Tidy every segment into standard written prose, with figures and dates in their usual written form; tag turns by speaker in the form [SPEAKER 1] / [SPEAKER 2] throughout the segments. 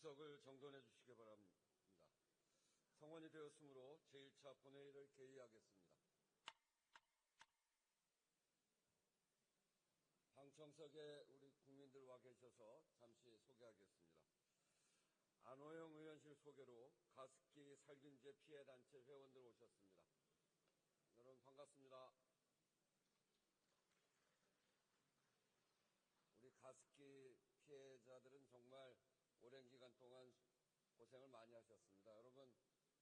[SPEAKER 1] 의석을 정돈해 주시기 바랍니다. 성원이 되었으므로 제1차 본회의를 개의하겠습니다. 방청석에 우리 국민들 와 계셔서 잠시 소개하겠습니다. 안호영 의원실 소개로 가습기 살균제 피해단체 회원들 오셨습니다. 여러분 반갑습니다. 우리 가습기 피해자들은 정말 오랜 기간 동안 고생을 많이 하셨습니다. 여러분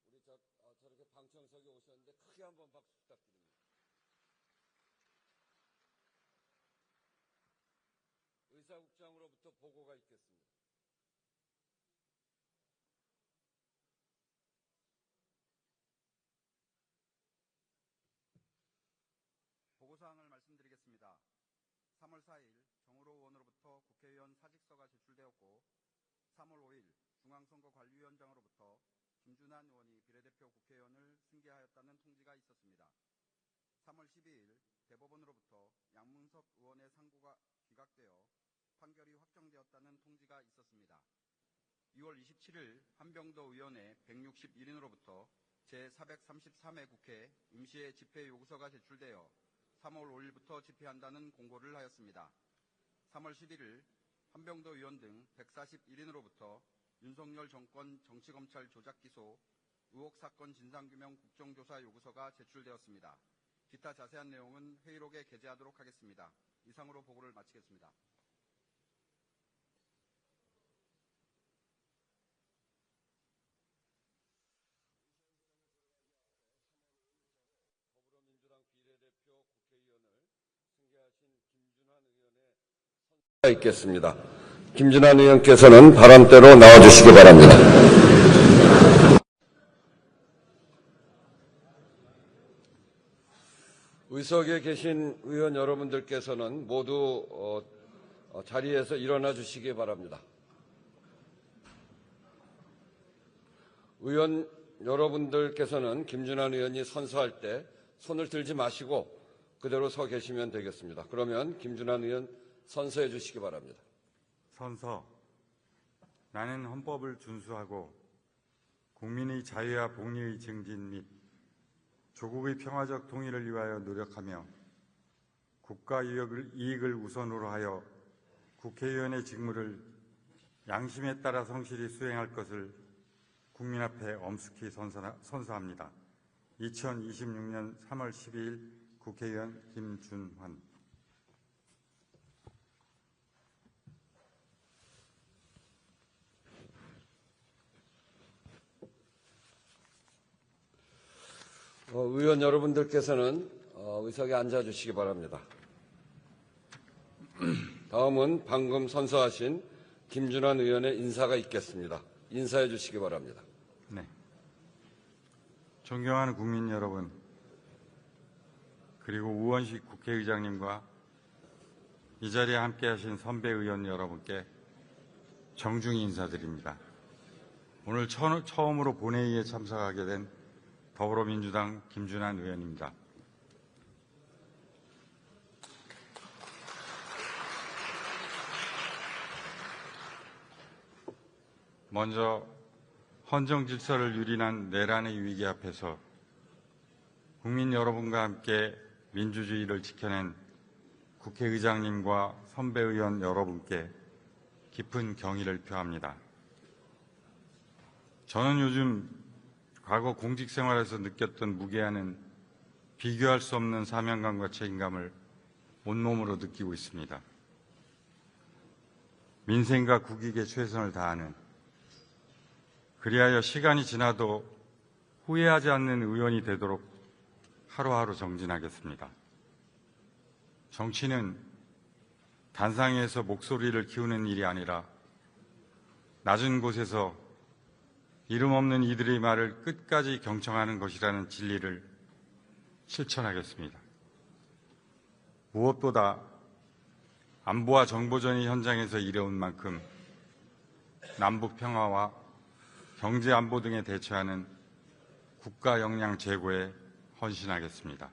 [SPEAKER 1] 우리 저렇게 방청석에 오셨는데 크게 한번 박수 부탁드립니다. 의사국장으로부터 보고가 있겠습니다.
[SPEAKER 2] 보고사항을 말씀드리겠습니다. 3월 4일 정우로 의원으로부터 국회의원 사직서가 제출되었고 3월 5일 중앙선거관리위원장으로부터 김준환 의원이 비례대표 국회의원을 승계하였다는 통지가 있었습니다. 3월 12일 대법원으로부터 양문석 의원의 상고가 기각되어 판결이 확정되었다는 통지가 있었습니다. 2월 27일 한병도 의원의 161인으로부터 제433회 국회 임시회 집회 요구서가 제출되어 3월 5일부터 집회한다는 공고를 하였습니다. 3월 11일 한병도 의원 등 141인으로부터 윤석열 정권 정치검찰 조작기소 의혹사건 진상규명 국정조사 요구서가 제출되었습니다. 기타 자세한 내용은 회의록에 게재하도록 하겠습니다. 이상으로 보고를 마치겠습니다.
[SPEAKER 1] 더불어민주당 비례대표 국회의원을 승계하신 김준환 의원의 선서가 있겠습니다. 김준환 의원께서는 발언대로 나와주시기 바랍니다. 의석에 계신 의원 여러분들께서는 모두 자리에서 일어나 주시기 바랍니다. 의원 여러분들께서는 김준환 의원이 선서할 때 손을 들지 마시고 그대로 서 계시면 되겠습니다. 그러면 김준환 의원 선서해 주시기 바랍니다.
[SPEAKER 3] 선서. 나는 헌법을 준수하고 국민의 자유와 복리의 증진 및 조국의 평화적 통일을 위하여 노력하며 국가 이익을 우선으로 하여 국회의원의 직무를 양심에 따라 성실히 수행할 것을 국민 앞에 엄숙히 선서합니다. 2026년 3월 12일 국회의원 김준환.
[SPEAKER 1] 의원 여러분들께서는 의석에 앉아주시기 바랍니다. 다음은 방금 선서하신 김준환 의원의 인사가 있겠습니다. 인사해 주시기 바랍니다.
[SPEAKER 3] 네. 존경하는 국민 여러분, 그리고 우원식 국회의장님과 이 자리에 함께하신 선배 의원 여러분께 정중히 인사드립니다. 오늘 처음으로 본회의에 참석하게 된 더불어민주당 김준환 의원입니다. 먼저 헌정 질서를 유린한 내란의 위기 앞에서 국민 여러분과 함께 민주주의를 지켜낸 국회의장님과 선배 의원 여러분께 깊은 경의를 표합니다. 저는 요즘 과거 공직 생활에서 느꼈던 무게와는 비교할 수 없는 사명감과 책임감을 온몸으로 느끼고 있습니다. 민생과 국익에 최선을 다하는, 그리하여 시간이 지나도 후회하지 않는 의원이 되도록 하루하루 정진하겠습니다. 정치는 단상에서 목소리를 키우는 일이 아니라 낮은 곳에서 이름 없는 이들의 말을 끝까지 경청하는 것이라는 진리를 실천하겠습니다. 무엇보다 안보와 정보전의 현장에서 일해온 만큼 남북 평화와 경제 안보 등에 대처하는 국가 역량 제고에 헌신하겠습니다.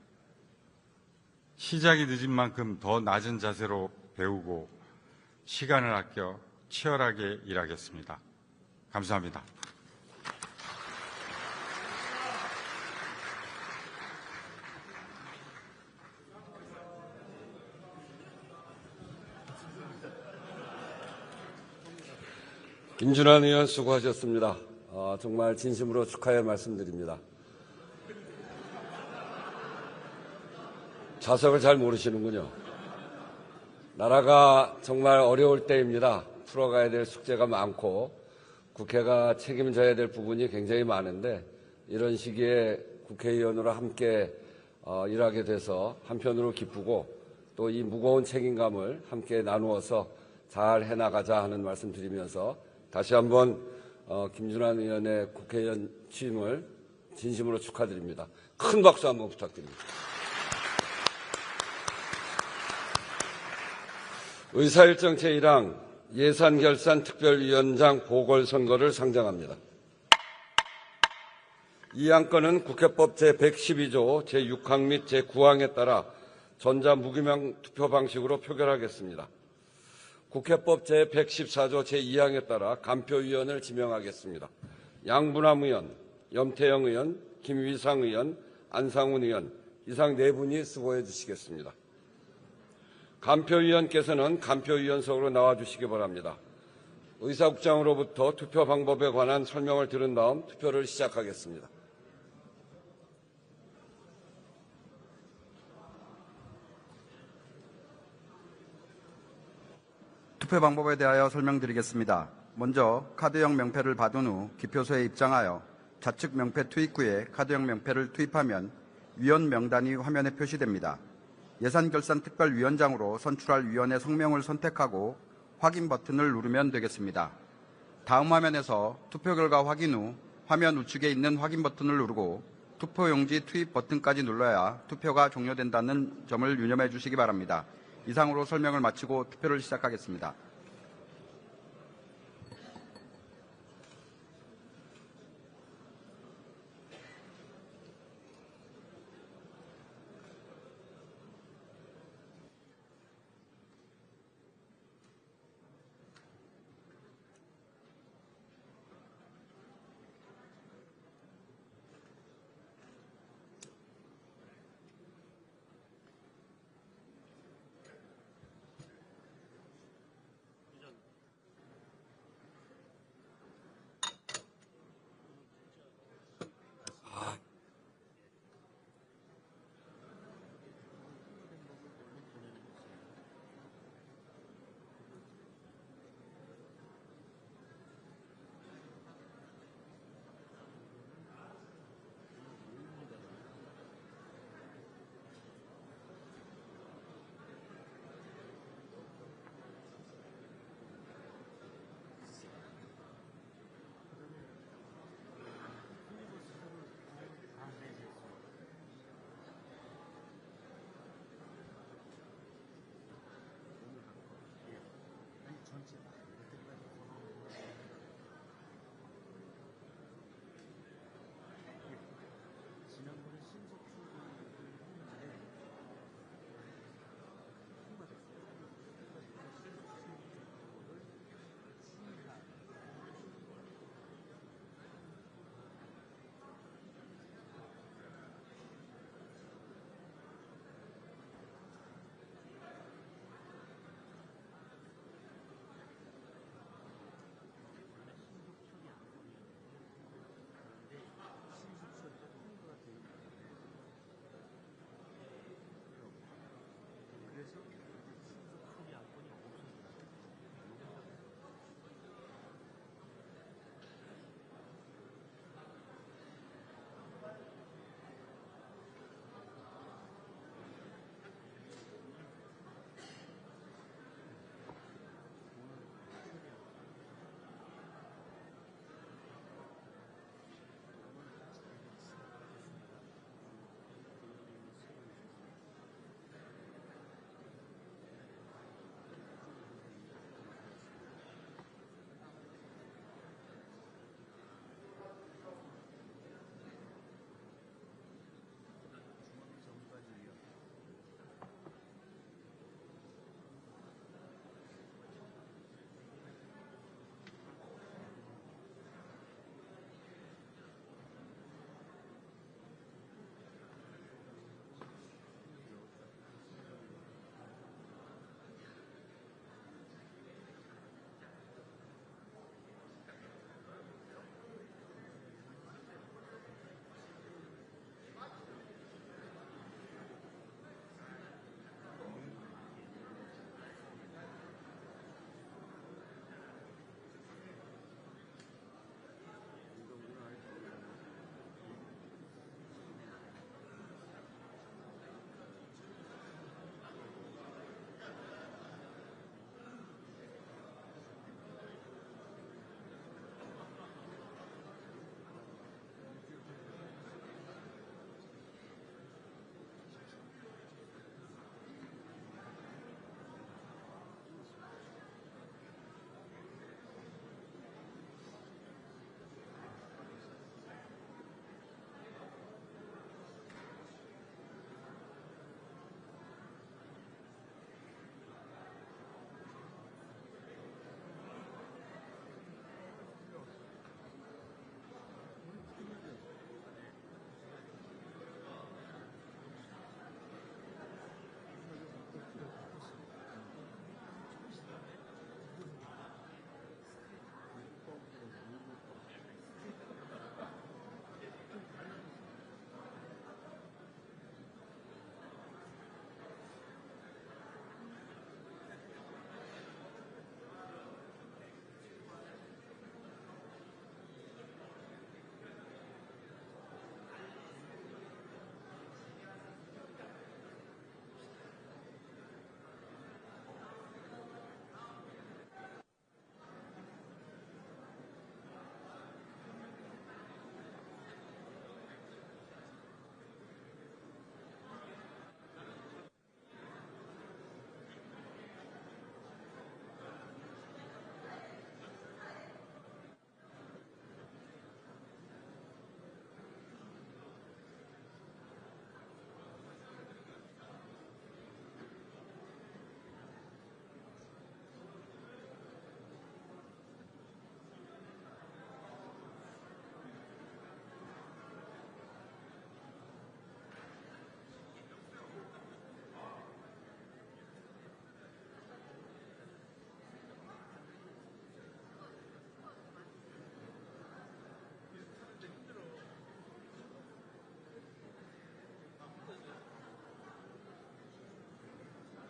[SPEAKER 3] 시작이 늦은 만큼 더 낮은 자세로 배우고 시간을 아껴 치열하게 일하겠습니다. 감사합니다.
[SPEAKER 1] 김준환 의원 수고하셨습니다. 정말 진심으로 축하의 말씀드립니다. 자석을 잘 모르시는군요. 나라가 정말 어려울 때입니다. 풀어가야 될 숙제가 많고 국회가 책임져야 될 부분이 굉장히 많은데 이런 시기에 국회의원으로 함께 일하게 돼서 한편으로 기쁘고 또 이 무거운 책임감을 함께 나누어서 잘 해나가자 하는 말씀 드리면서 다시 한번 김준환 의원의 국회의원 취임을 진심으로 축하드립니다. 큰 박수 한번 부탁드립니다. 의사일정 제1항 예산결산특별위원장 보궐선거를 상정합니다. 이 안건은 국회법 제112조 제6항 및 제9항에 따라 전자무기명 투표 방식으로 표결하겠습니다. 국회법 제114조 제2항에 따라 간표위원을 지명하겠습니다. 양분함 의원, 염태영 의원, 김위상 의원, 안상훈 의원 이상 네 분이 수고해 주시겠습니다. 간표위원께서는 간표위원석으로 나와주시기 바랍니다. 의사국장으로부터 투표 방법에 관한 설명을 들은 다음 투표를 시작하겠습니다.
[SPEAKER 2] 투표 방법에 대하여 설명드리겠습니다. 먼저 카드형 명패를 받은 후 기표소에 입장하여 좌측 명패 투입 후에 카드형 명패를 투입하면 위원 명단이 화면에 표시됩니다. 예산결산특별위원장으로 선출할 위원의 성명을 선택하고 확인 버튼을 누르면 되겠습니다. 다음 화면에서 투표 결과 확인 후 화면 우측에 있는 확인 버튼을 누르고 투표용지 투입 버튼까지 눌러야 투표가 종료된다는 점을 유념해 주시기 바랍니다. 이상으로 설명을 마치고 투표를 시작하겠습니다.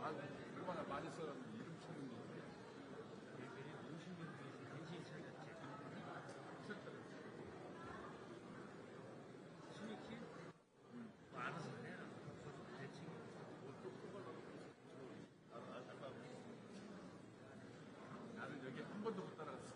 [SPEAKER 4] 얼마나 많이 써놨는데 이름 찾는 거. 나는 여기 한 번도 못 따라갔어.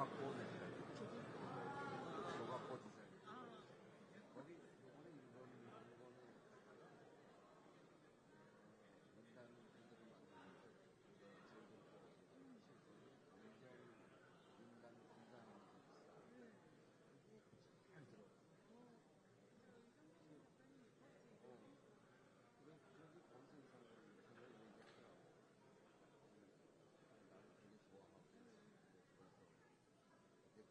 [SPEAKER 1] 갖고 오세요. 저 갖고 주세요. 거기 요거는 이거는 일단 분들이 만나는데 인간 분장하는 잘 들어. 그래서 거기서 이 사람들이 저를 얘기하더라고. 나를 되게 좋아하고 그래서 되게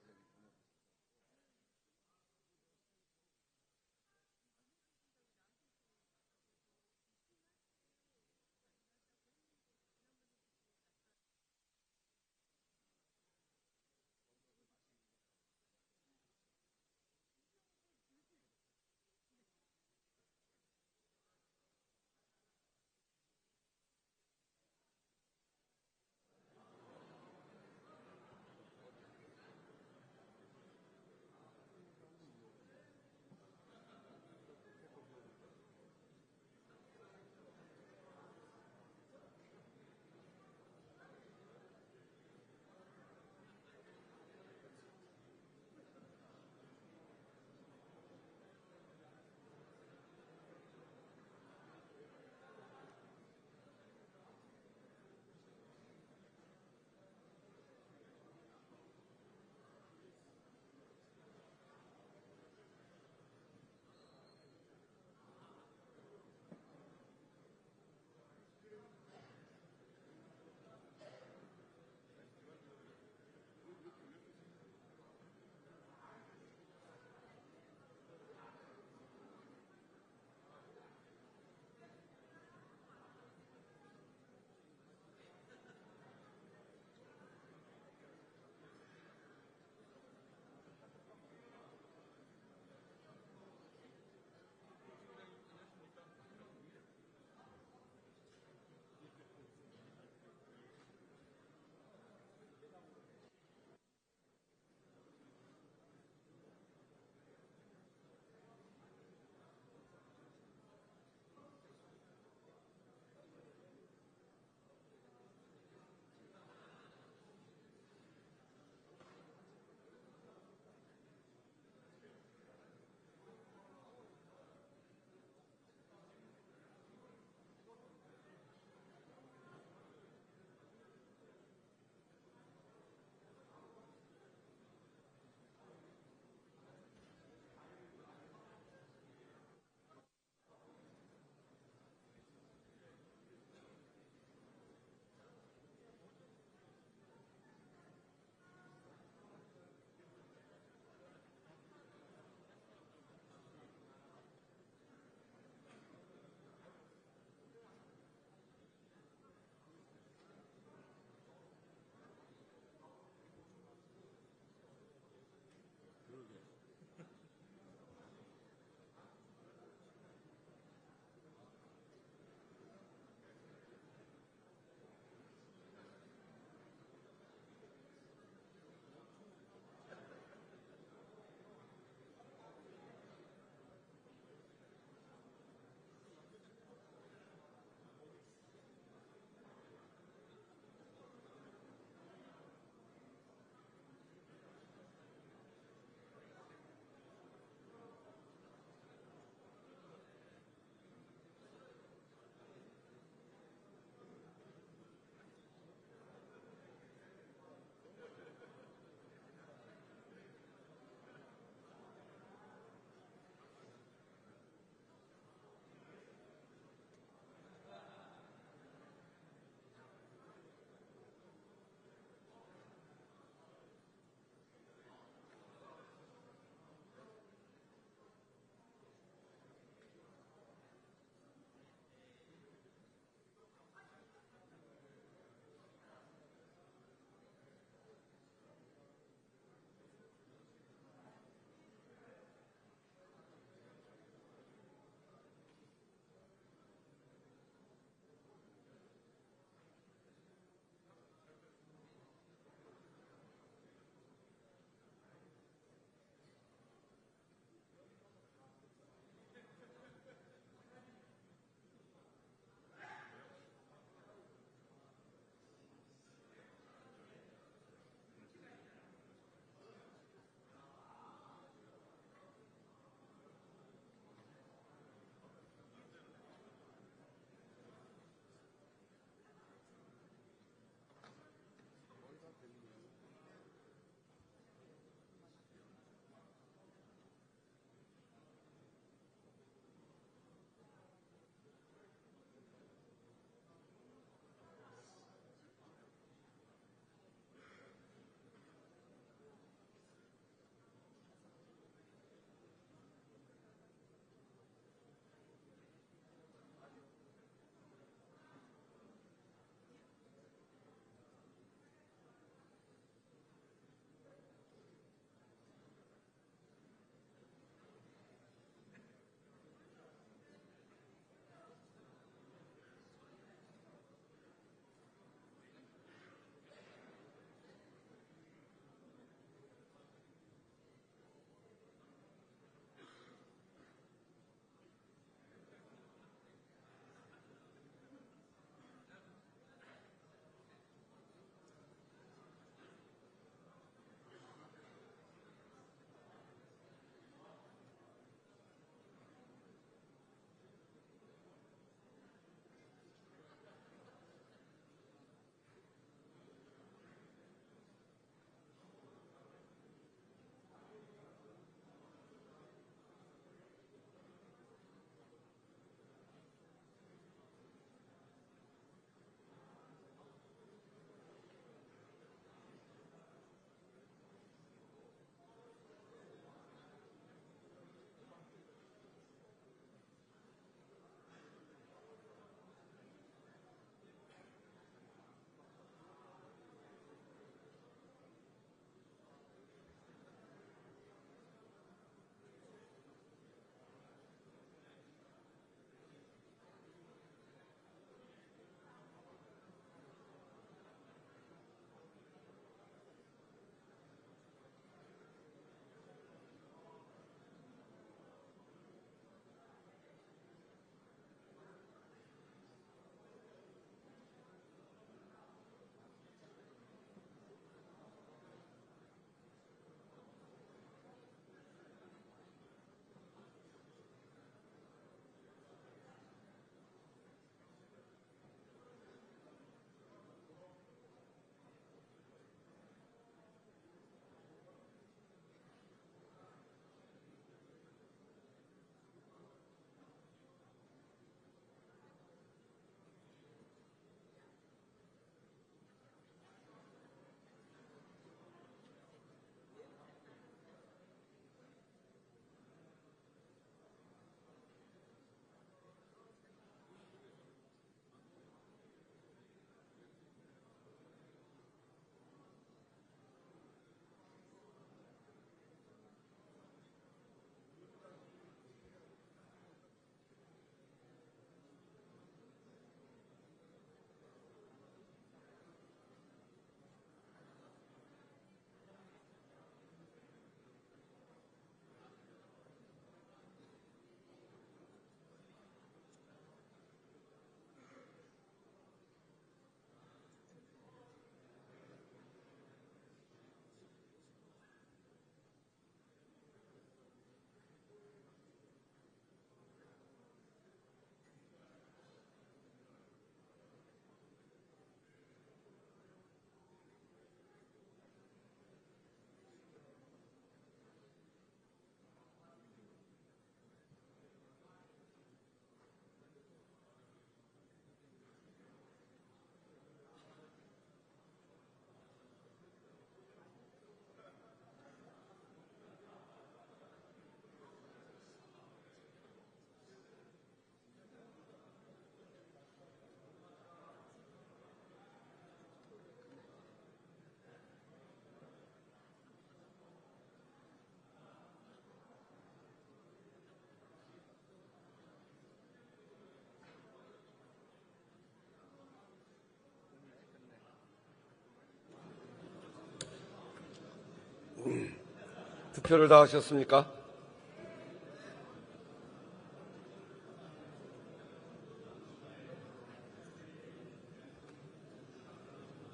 [SPEAKER 1] 투표를 다 하셨습니까?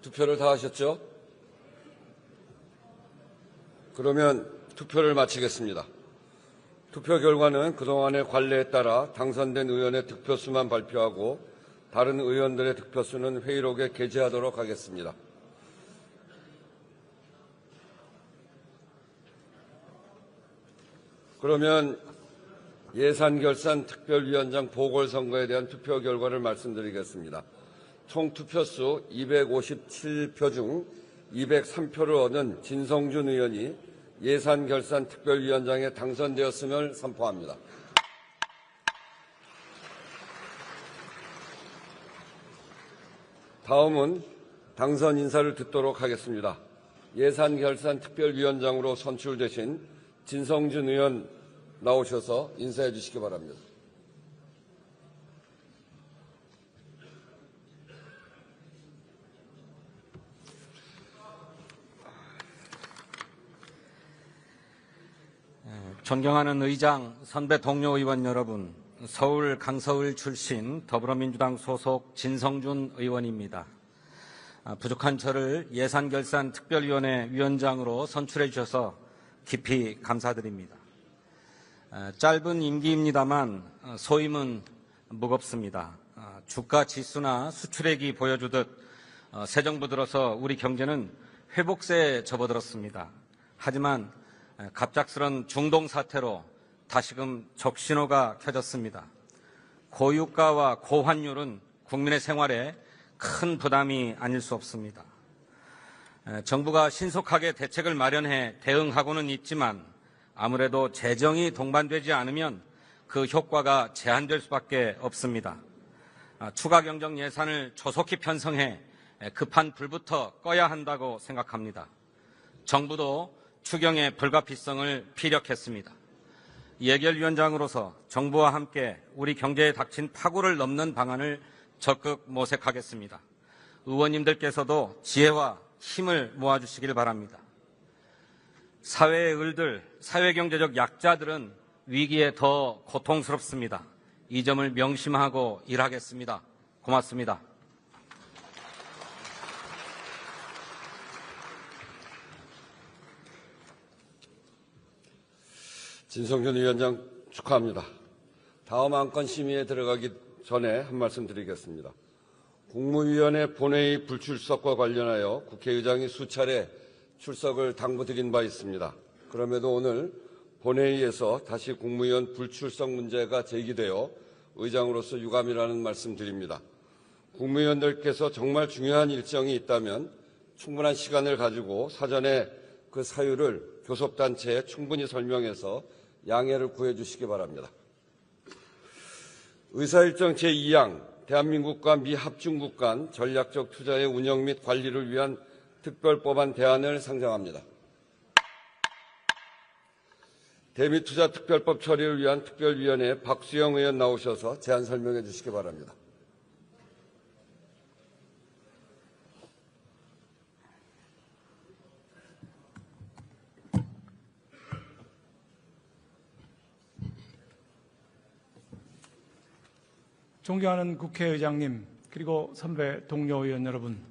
[SPEAKER 1] 투표를 다 하셨죠? 그러면 투표를 마치겠습니다. 투표 결과는 그동안의 관례에 따라 당선된 의원의 득표수만 발표하고 다른 의원들의 득표수는 회의록에 게재하도록 하겠습니다. 그러면 예산결산특별위원장 보궐선거에 대한 투표 결과를 말씀드리겠습니다. 총 투표수 257표 중 203표를 얻은 진성준 의원이 예산결산특별위원장에 당선되었음을 선포합니다. 다음은 당선 인사를 듣도록 하겠습니다. 예산결산특별위원장으로 선출되신 진성준 의원 나오셔서 인사해 주시기 바랍니다.
[SPEAKER 5] 존경하는 의장, 선배 동료 의원 여러분, 서울 강서을 출신 더불어민주당 소속 진성준 의원입니다. 부족한 저를 예산결산특별위원회 위원장으로 선출해 주셔서 깊이 감사드립니다. 짧은 임기입니다만 소임은 무겁습니다. 주가 지수나 수출액이 보여주듯 새 정부 들어서 우리 경제는 회복세에 접어들었습니다. 하지만 갑작스런 중동 사태로 다시금 적신호가 켜졌습니다. 고유가와 고환율은 국민의 생활에 큰 부담이 아닐 수 없습니다. 정부가 신속하게 대책을 마련해 대응하고는 있지만 아무래도 재정이 동반되지 않으면 그 효과가 제한될 수밖에 없습니다. 추가 경정 예산을 조속히 편성해 급한 불부터 꺼야 한다고 생각합니다. 정부도 추경의 불가피성을 피력했습니다. 예결위원장으로서 정부와 함께 우리 경제에 닥친 파고를 넘는 방안을 적극 모색하겠습니다. 의원님들께서도 지혜와 힘을 모아주시길 바랍니다. 사회의 을들, 사회경제적 약자들은 위기에 더 고통스럽습니다. 이 점을 명심하고 일하겠습니다. 고맙습니다.
[SPEAKER 1] 진성준 위원장 축하합니다. 다음 안건 심의에 들어가기 전에 한 말씀 드리겠습니다. 국무위원회 본회의 불출석과 관련하여 국회의장이 수차례 출석을 당부드린 바 있습니다. 그럼에도 오늘 본회의에서 다시 국무위원 불출석 문제가 제기되어 의장으로서 유감이라는 말씀 드립니다. 국무위원들께서 정말 중요한 일정이 있다면 충분한 시간을 가지고 사전에 그 사유를 교섭단체에 충분히 설명해서 양해를 구해 주시기 바랍니다. 의사일정 제2항 대한민국과 미합중국 간 전략적 투자의 운영 및 관리를 위한 특별법안 대안을 상정합니다. 대미투자특별법 처리를 위한 특별위원회 박수영 의원 나오셔서 제안 설명해 주시기 바랍니다.
[SPEAKER 6] 존경하는 국회의장님, 그리고 선배 동료 의원 여러분,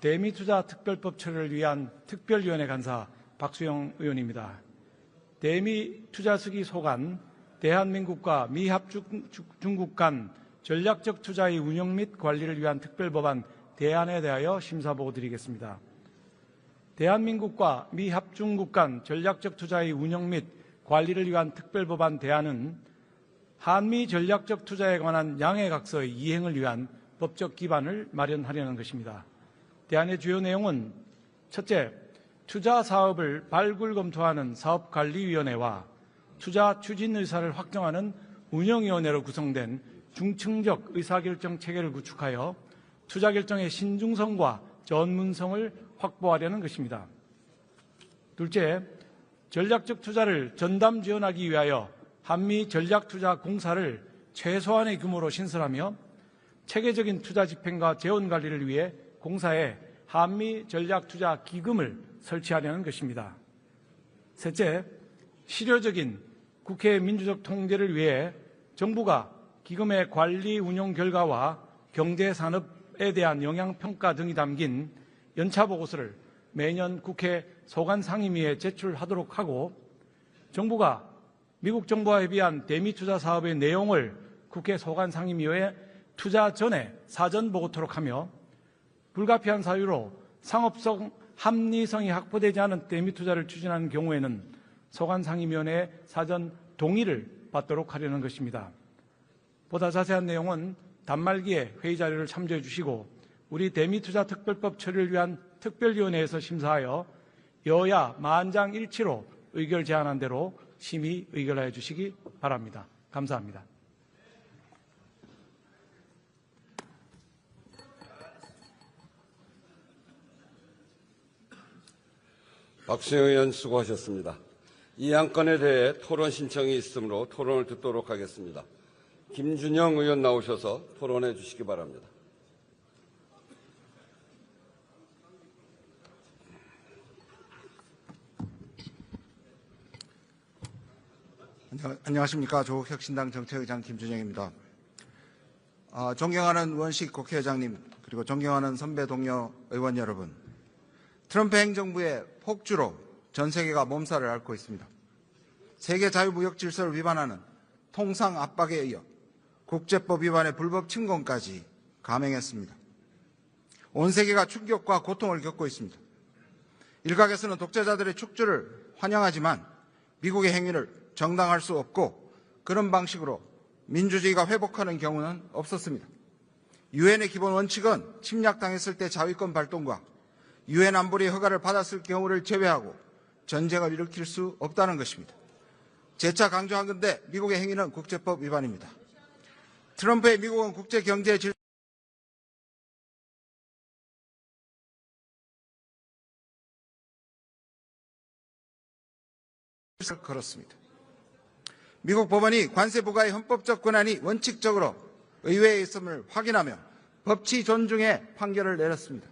[SPEAKER 6] 대미투자특별법 처리를 위한 특별위원회 간사 박수영 의원입니다. 대미투자특위 소관 대한민국과 미합중국 간 전략적 투자의 운영 및 관리를 위한 특별법안 대안에 대하여 심사보고 드리겠습니다. 대한민국과 미합중국 간 전략적 투자의 운영 및 관리를 위한 특별법안 대안은 한미 전략적 투자에 관한 양해각서의 이행을 위한 법적 기반을 마련하려는 것입니다. 대안의 주요 내용은 첫째, 투자 사업을 발굴 검토하는 사업관리위원회와 투자 추진 의사를 확정하는 운영위원회로 구성된 중층적 의사결정 체계를 구축하여 투자 결정의 신중성과 전문성을 확보하려는 것입니다. 둘째, 전략적 투자를 전담 지원하기 위하여 한미 전략투자공사를 최소한의 규모로 신설하며 체계적인 투자 집행과 재원 관리를 위해 공사에 한미 전략투자 기금을 설치하려는 것입니다. 셋째, 실효적인 국회 민주적 통제를 위해 정부가 기금의 관리 운용 결과와 경제 산업에 대한 영향평가 등이 담긴 연차보고서를 매년 국회 소관상임위에 제출하도록 하고, 정부가 미국 정부와 협의한 대미 투자 사업의 내용을 국회 소관상임위에 투자 전에 사전 보고토록 하며, 불가피한 사유로 상업성, 합리성이 확보되지 않은 대미 투자를 추진하는 경우에는 소관상임위원회의 사전 동의를 받도록 하려는 것입니다. 보다 자세한 내용은 단말기에 회의 자료를 참조해 주시고, 우리 대미투자특별법 처리를 위한 특별위원회에서 심사하여 여야 만장일치로 의결 제안한 대로 심의 의결하여 주시기 바랍니다. 감사합니다.
[SPEAKER 1] 박수영 의원 수고하셨습니다. 이 안건에 대해 토론 신청이 있으므로 토론을 듣도록 하겠습니다. 김준영 의원 나오셔서 토론해 주시기 바랍니다.
[SPEAKER 7] 안녕하십니까. 조국혁신당 정책의장 김준영입니다. 존경하는 원식 국회의장님, 그리고 존경하는 선배 동료 의원 여러분, 트럼프 행정부의 폭주로 전 세계가 몸살을 앓고 있습니다. 세계 자유무역 질서를 위반하는 통상 압박에 이어 국제법 위반의 불법 침공까지 감행했습니다. 온 세계가 충격과 고통을 겪고 있습니다. 일각에서는 독재자들의 축주를 환영하지만 미국의 행위를 정당할 수 없고 그런 방식으로 민주주의가 회복하는 경우는 없었습니다. 유엔의 기본 원칙은 침략당했을 때 자위권 발동과 유엔 안보리 허가를 받았을 경우를 제외하고 전쟁을 일으킬 수 없다는 것입니다. 재차 강조한 건데 미국의 행위는 국제법 위반입니다. 트럼프의 미국은 국제 경제 질서를 걸었습니다. 미국 법원이 관세 부과의 헌법적 권한이 원칙적으로 의회에 있음을 확인하며 법치 존중의 판결을 내렸습니다.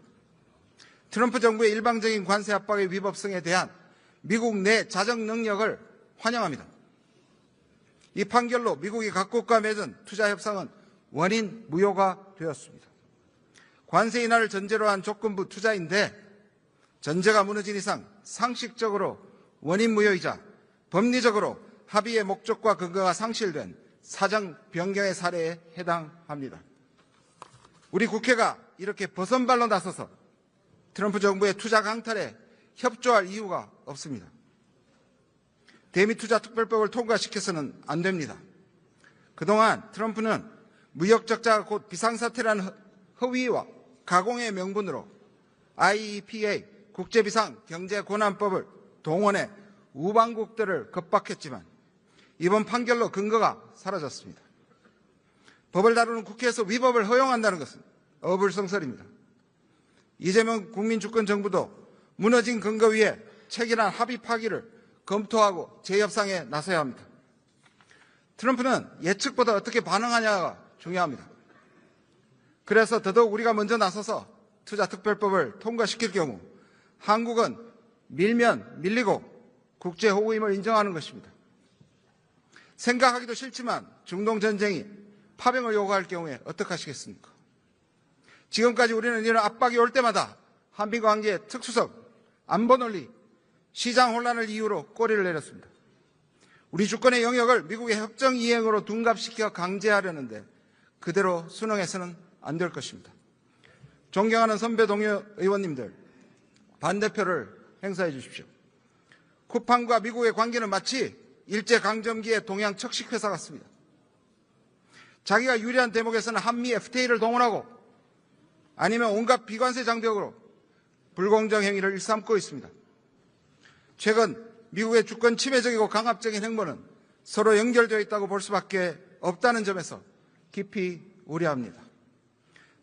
[SPEAKER 7] 트럼프 정부의 일방적인 관세 압박의 위법성에 대한 미국 내 자정 능력을 환영합니다. 이 판결로 미국이 각국과 맺은 투자 협상은 원인 무효가 되었습니다. 관세 인하를 전제로 한 조건부 투자인데 전제가 무너진 이상 상식적으로 원인 무효이자 법리적으로 합의의 목적과 근거가 상실된 사정 변경의 사례에 해당합니다. 우리 국회가 이렇게 버선발로 나서서 트럼프 정부의 투자 강탈에 협조할 이유가 없습니다. 대미투자특별법을 통과시켜서는 안 됩니다. 그동안 트럼프는 무역 적자가 곧 비상사태라는 허위와 가공의 명분으로 IEPA 국제비상경제권한법을 동원해 우방국들을 겁박했지만 이번 판결로 근거가 사라졌습니다. 법을 다루는 국회에서 위법을 허용한다는 것은 어불성설입니다. 이재명 국민주권정부도 무너진 근거 위에 체결한 합의 파기를 검토하고 재협상에 나서야 합니다. 트럼프는 예측보다 어떻게 반응하냐가 중요합니다. 그래서 더더욱 우리가 먼저 나서서 투자특별법을 통과시킬 경우 한국은 밀면 밀리고 국제호구임을 인정하는 것입니다. 생각하기도 싫지만 중동전쟁이 파병을 요구할 경우에 어떡하시겠습니까? 지금까지 우리는 이런 압박이 올 때마다 한미관계의 특수성, 안보논리, 시장 혼란을 이유로 꼬리를 내렸습니다. 우리 주권의 영역을 미국의 협정 이행으로 둔갑시켜 강제하려는데 그대로 순응해서는 안 될 것입니다. 존경하는 선배 동료 의원님들, 반대표를 행사해 주십시오. 쿠팡과 미국의 관계는 마치 일제강점기의 동양 척식회사 같습니다. 자기가 유리한 대목에서는 한미 FTA를 동원하고 아니면 온갖 비관세 장벽으로 불공정 행위를 일삼고 있습니다. 최근 미국의 주권 침해적이고 강압적인 행보는 서로 연결되어 있다고 볼 수밖에 없다는 점에서 깊이 우려합니다.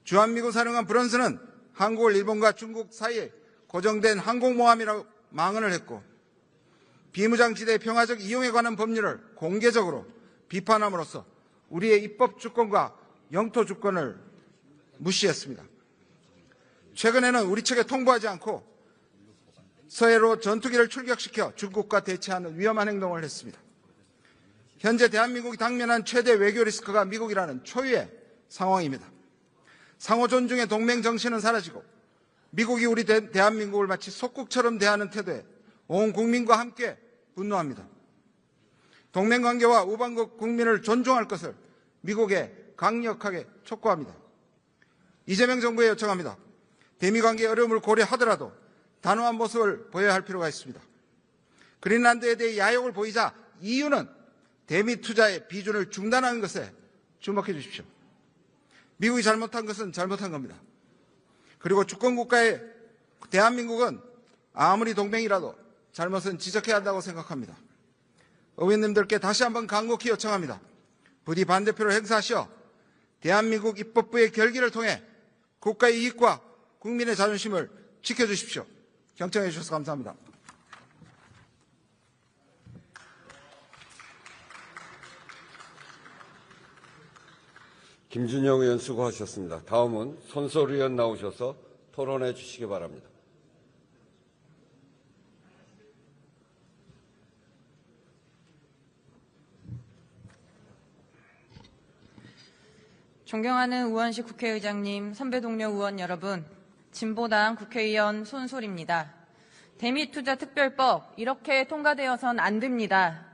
[SPEAKER 7] 주한미군 사령관 브런슨은 한국을 일본과 중국 사이에 고정된 항공모함이라고 망언을 했고 비무장지대 평화적 이용에 관한 법률을 공개적으로 비판함으로써 우리의 입법 주권과 영토 주권을 무시했습니다. 최근에는 우리 측에 통보하지 않고 서해로 전투기를 출격시켜 중국과 대치하는 위험한 행동을 했습니다. 현재 대한민국이 당면한 최대 외교 리스크가 미국이라는 초유의 상황입니다. 상호 존중의 동맹 정신은 사라지고 미국이 우리 대한민국을 마치 속국처럼 대하는 태도에 온 국민과 함께 분노합니다. 동맹관계와 우방국 국민을 존중할 것을 미국에 강력하게 촉구합니다. 이재명 정부에 요청합니다. 대미관계의 어려움을 고려하더라도 단호한 모습을 보여야 할 필요가 있습니다. 그린란드에 대해 야욕을 보이자 EU는 대미 투자의 비준을 중단하는 것에 주목해 주십시오. 미국이 잘못한 것은 잘못한 겁니다. 그리고 주권국가의 대한민국은 아무리 동맹이라도 잘못은 지적해야 한다고 생각합니다. 의원님들께 다시 한번 간곡히 요청합니다. 부디 반대표를 행사하시어 대한민국 입법부의 결기를 통해 국가의 이익과 국민의 자존심을 지켜주십시오. 경청해 주셔서 감사합니다.
[SPEAKER 1] 김준영 의원 수고하셨습니다. 다음은 손소리 의원 나오셔서 토론해 주시기 바랍니다.
[SPEAKER 8] 존경하는 우원식 국회의장님, 선배 동료 의원 여러분, 진보당 국회의원 손소리입니다. 대미투자특별법 이렇게 통과되어선 안 됩니다.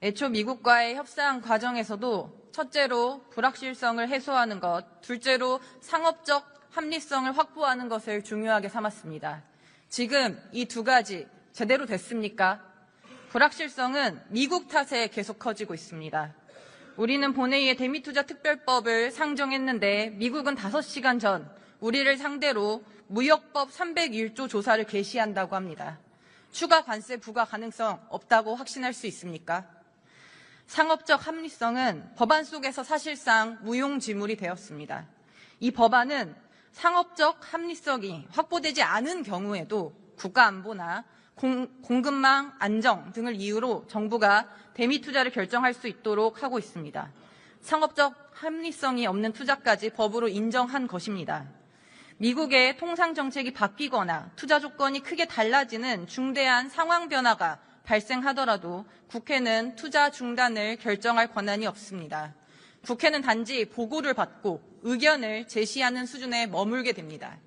[SPEAKER 8] 애초 미국과의 협상 과정에서도 첫째로 불확실성을 해소하는 것, 둘째로 상업적 합리성을 확보하는 것을 중요하게 삼았습니다. 지금 이 두 가지 제대로 됐습니까? 불확실성은 미국 탓에 계속 커지고 있습니다. 우리는 본회의에 대미투자특별법을 상정했는데 미국은 5시간 전 우리를 상대로 무역법 301조 조사를 개시한다고 합니다. 추가 관세 부과 가능성 없다고 확신할 수 있습니까? 상업적 합리성은 법안 속에서 사실상 무용지물이 되었습니다. 이 법안은 상업적 합리성이 확보되지 않은 경우에도 국가안보나 공급망 안정 등을 이유로 정부가 대미 투자를 결정할 수 있도록 하고 있습니다. 상업적 합리성이 없는 투자까지 법으로 인정한 것입니다. 미국의 통상 정책이 바뀌거나 투자 조건이 크게 달라지는 중대한 상황 변화가 발생하더라도 국회는 투자 중단을 결정할 권한이 없습니다. 국회는 단지 보고를 받고 의견을 제시하는 수준에 머물게 됩니다.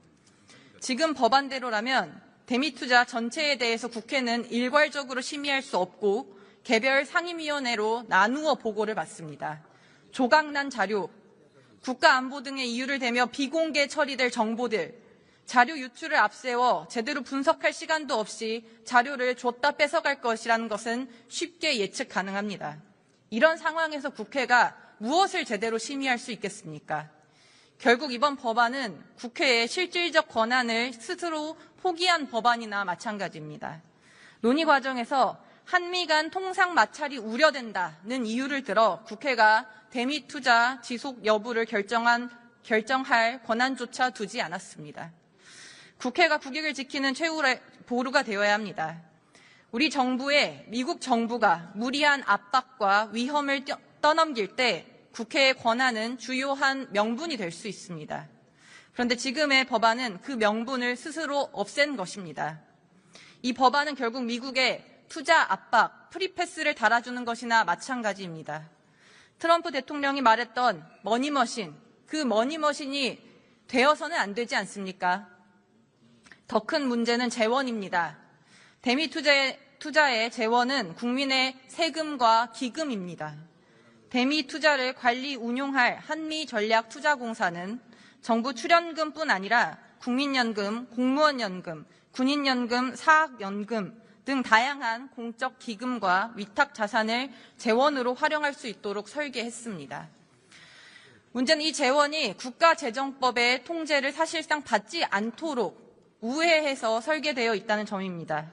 [SPEAKER 8] 지금 법안대로라면 대미투자 전체에 대해서 국회는 일괄적으로 심의할 수 없고 개별 상임위원회로 나누어 보고를 받습니다. 조각난 자료, 국가안보 등의 이유를 대며 비공개 처리될 정보들, 자료 유출을 앞세워 제대로 분석할 시간도 없이 자료를 줬다 뺏어갈 것이라는 것은 쉽게 예측 가능합니다. 이런 상황에서 국회가 무엇을 제대로 심의할 수 있겠습니까? 결국 이번 법안은 국회의 실질적 권한을 스스로 포기한 법안이나 마찬가지입니다. 논의 과정에서 한미 간 통상 마찰이 우려된다는 이유를 들어 국회가 대미 투자 지속 여부를 결정할 권한조차 두지 않았습니다. 국회가 국익을 지키는 최후의 보루가 되어야 합니다. 우리 정부에 미국 정부가 무리한 압박과 위험을 떠넘길 때 국회의 권한은 주요한 명분이 될 수 있습니다. 그런데 지금의 법안은 그 명분을 스스로 없앤 것입니다. 이 법안은 결국 미국의 투자 압박, 프리패스를 달아주는 것이나 마찬가지입니다. 트럼프 대통령이 말했던 머니머신, 그 머니머신이 되어서는 안 되지 않습니까? 더 큰 문제는 재원입니다. 대미 투자의 재원은 국민의 세금과 기금입니다. 대미 투자를 관리 운용할 한미전략투자공사는 정부 출연금뿐 아니라 국민연금, 공무원연금, 군인연금, 사학연금 등 다양한 공적 기금과 위탁 자산을 재원으로 활용할 수 있도록 설계했습니다. 문제는 이 재원이 국가재정법의 통제를 사실상 받지 않도록 우회해서 설계되어 있다는 점입니다.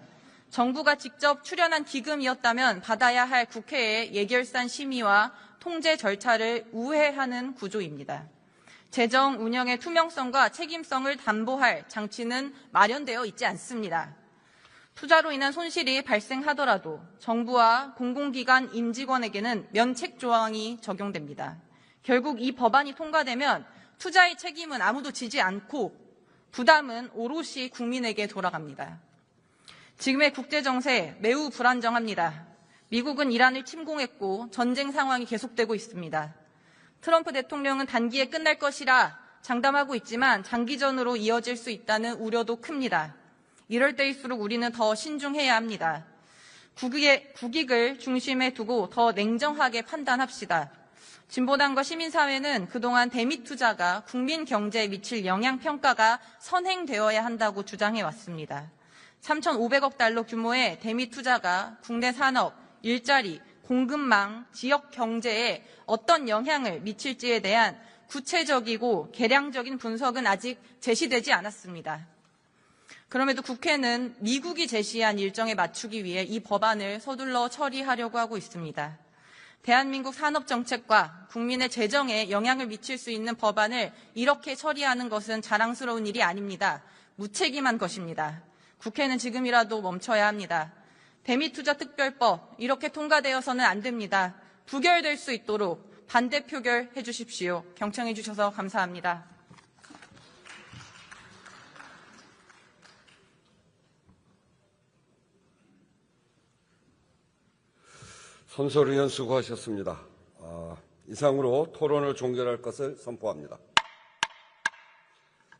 [SPEAKER 8] 정부가 직접 출연한 기금이었다면 받아야 할 국회의 예결산 심의와 통제 절차를 우회하는 구조입니다. 재정 운영의 투명성과 책임성을 담보할 장치는 마련되어 있지 않습니다. 투자로 인한 손실이 발생하더라도 정부와 공공기관 임직원에게는 면책 조항이 적용됩니다. 결국 이 법안이 통과되면 투자의 책임은 아무도 지지 않고 부담은 오롯이 국민에게 돌아갑니다. 지금의 국제 정세 매우 불안정합니다. 미국은 이란을 침공했고 전쟁 상황이 계속되고 있습니다. 트럼프 대통령은 단기에 끝날 것이라 장담하고 있지만 장기전으로 이어질 수 있다는 우려도 큽니다. 이럴 때일수록 우리는 더 신중해야 합니다. 국익을 중심에 두고 더 냉정하게 판단합시다. 진보당과 시민사회는 그동안 대미 투자가 국민 경제에 미칠 영향 평가가 선행되어야 한다고 주장해왔습니다. 3,500억 달러 규모의 대미 투자가 국내 산업, 일자리, 공급망, 지역 경제에 어떤 영향을 미칠지에 대한 구체적이고 계량적인 분석은 아직 제시되지 않았습니다. 그럼에도 국회는 미국이 제시한 일정에 맞추기 위해 이 법안을 서둘러 처리하려고 하고 있습니다. 대한민국 산업정책과 국민의 재정에 영향을 미칠 수 있는 법안을 이렇게 처리하는 것은 자랑스러운 일이 아닙니다. 무책임한 것입니다. 국회는 지금이라도 멈춰야 합니다. 대미투자특별법 이렇게 통과되어서는 안 됩니다. 부결될 수 있도록 반대 표결해 주십시오. 경청해 주셔서 감사합니다.
[SPEAKER 1] 손소리 의원 수고하셨습니다. 이상으로 토론을 종결할 것을 선포합니다.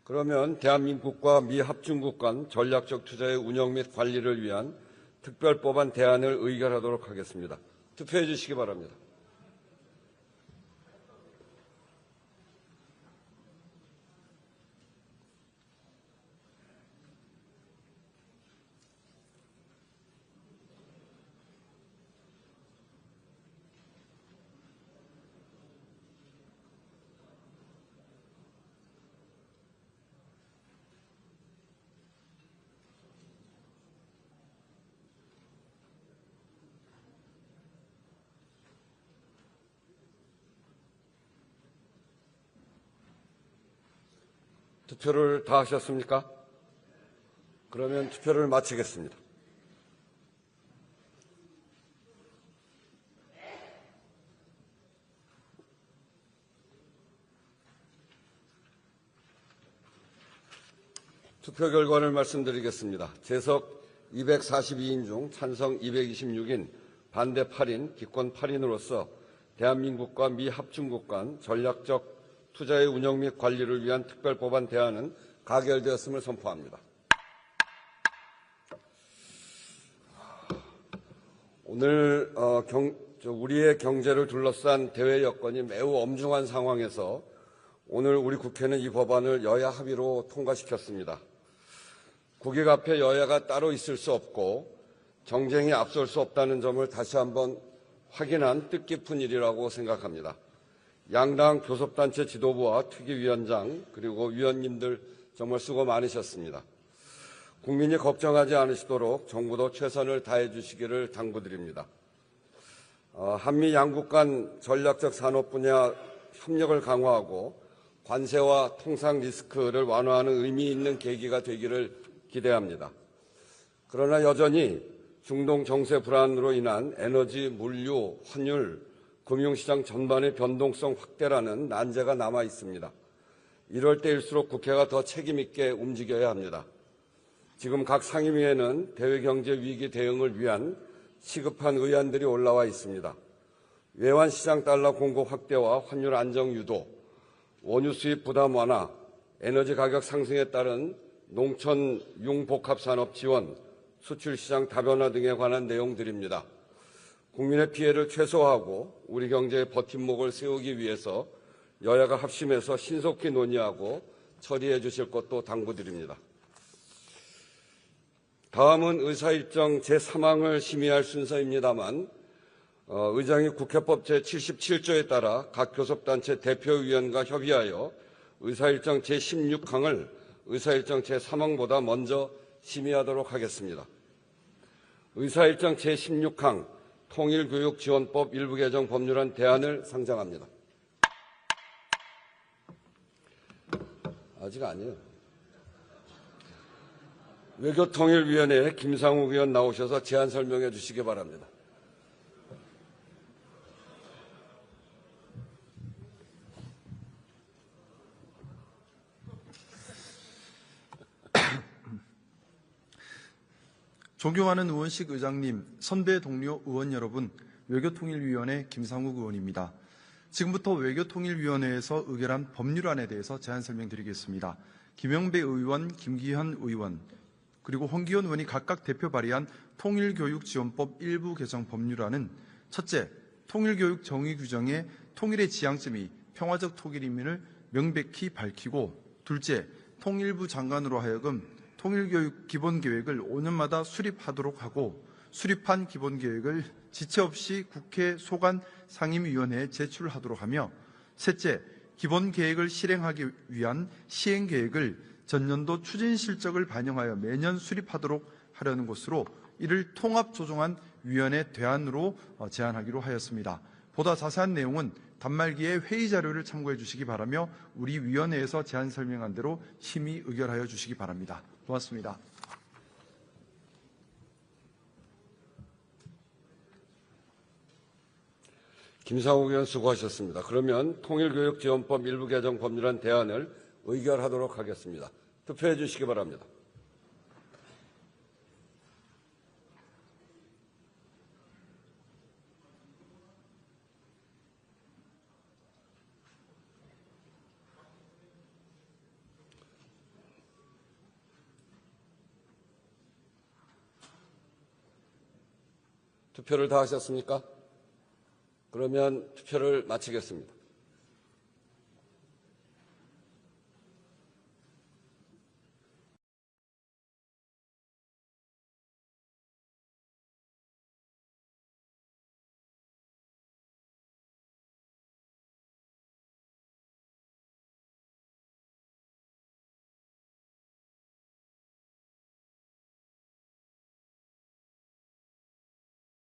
[SPEAKER 1] 그러면 대한민국과 미 합중국 간 전략적 투자의 운영 및 관리를 위한 특별법안 대안을 의결하도록 하겠습니다. 투표해 주시기 바랍니다. 투표를 다 하셨습니까? 그러면 투표를 마치겠습니다. 투표 결과를 말씀드리겠습니다. 재석 242인 중 찬성 226인, 반대 8인, 기권 8인으로서 대한민국과 미 합중국 간 전략적 투자의 운영 및 관리를 위한 특별법안 대안은 가결되었음을 선포합니다. 오늘 우리의 경제를 둘러싼 대외 여건이 매우 엄중한 상황에서 오늘 우리 국회는 이 법안을 여야 합의로 통과시켰습니다. 국익 앞에 여야가 따로 있을 수 없고 정쟁이 앞설 수 없다는 점을 다시 한번 확인한 뜻깊은 일이라고 생각합니다. 양당 교섭단체 지도부와 특위위원장 그리고 위원님들 정말 수고 많으셨습니다. 국민이 걱정하지 않으시도록 정부도 최선을 다해 주시기를 당부드립니다. 한미 양국 간 전략적 산업 분야 협력을 강화하고 관세와 통상 리스크를 완화하는 의미 있는 계기가 되기를 기대합니다. 그러나 여전히 중동 정세 불안으로 인한 에너지, 물류, 환율, 금융시장 전반의 변동성 확대라는 난제가 남아 있습니다. 이럴 때일수록 국회가 더 책임 있게 움직여야 합니다. 지금 각 상임위에는 대외경제 위기 대응을 위한 시급한 의안들이 올라와 있습니다. 외환시장 달러 공급 확대와 환율 안정 유도, 원유 수입 부담 완화, 에너지 가격 상승에 따른 농촌 융복합산업 지원, 수출시장 다변화 등에 관한 내용들입니다. 국민의 피해를 최소화하고 우리 경제의 버팀목을 세우기 위해서 여야가 합심해서 신속히 논의하고 처리해 주실 것도 당부드립니다. 다음은 의사일정 제3항을 심의할 순서입니다만 의장이 국회법 제77조에 따라 각 교섭단체 대표위원과 협의하여 의사일정 제16항을 의사일정 제3항보다 먼저 심의하도록 하겠습니다. 의사일정 제16항 통일교육지원법 일부 개정 법률안 대안을 상정합니다. 아직 아니에요. 외교통일위원회에 김상욱 의원 나오셔서 제안 설명해 주시기 바랍니다.
[SPEAKER 9] 존경하는 의원식 의장님, 선배 동료 의원 여러분, 외교통일위원회 김상욱 의원입니다. 지금부터 외교통일위원회에서 의결한 법률안에 대해서 제안 설명드리겠습니다. 김영배 의원, 김기현 의원, 그리고 홍기현 의원이 각각 대표 발의한 통일교육지원법 일부 개정 법률안은 첫째, 통일교육 정의 규정의 통일의 지향점이 평화적 통일임을 명백히 밝히고, 둘째, 통일부 장관으로 하여금 통일교육 기본계획을 5년마다 수립하도록 하고, 수립한 기본계획을 지체 없이 국회 소관 상임위원회에 제출하도록 하며, 셋째, 기본계획을 실행하기 위한 시행계획을 전년도 추진 실적을 반영하여 매년 수립하도록 하려는 것으로 이를 통합조정한 위원회 대안으로 제안하기로 하였습니다. 보다 자세한 내용은 단말기에 회의 자료를 참고해 주시기 바라며 우리 위원회에서 제안 설명한 대로 심의 의결하여 주시기 바랍니다. 고맙습니다.
[SPEAKER 1] 김상욱 의원 수고하셨습니다. 그러면 통일교육지원법 일부 개정 법률안 대안을 의결하도록 하겠습니다. 투표해 주시기 바랍니다. 투표를 다 하셨습니까? 그러면 투표를 마치겠습니다.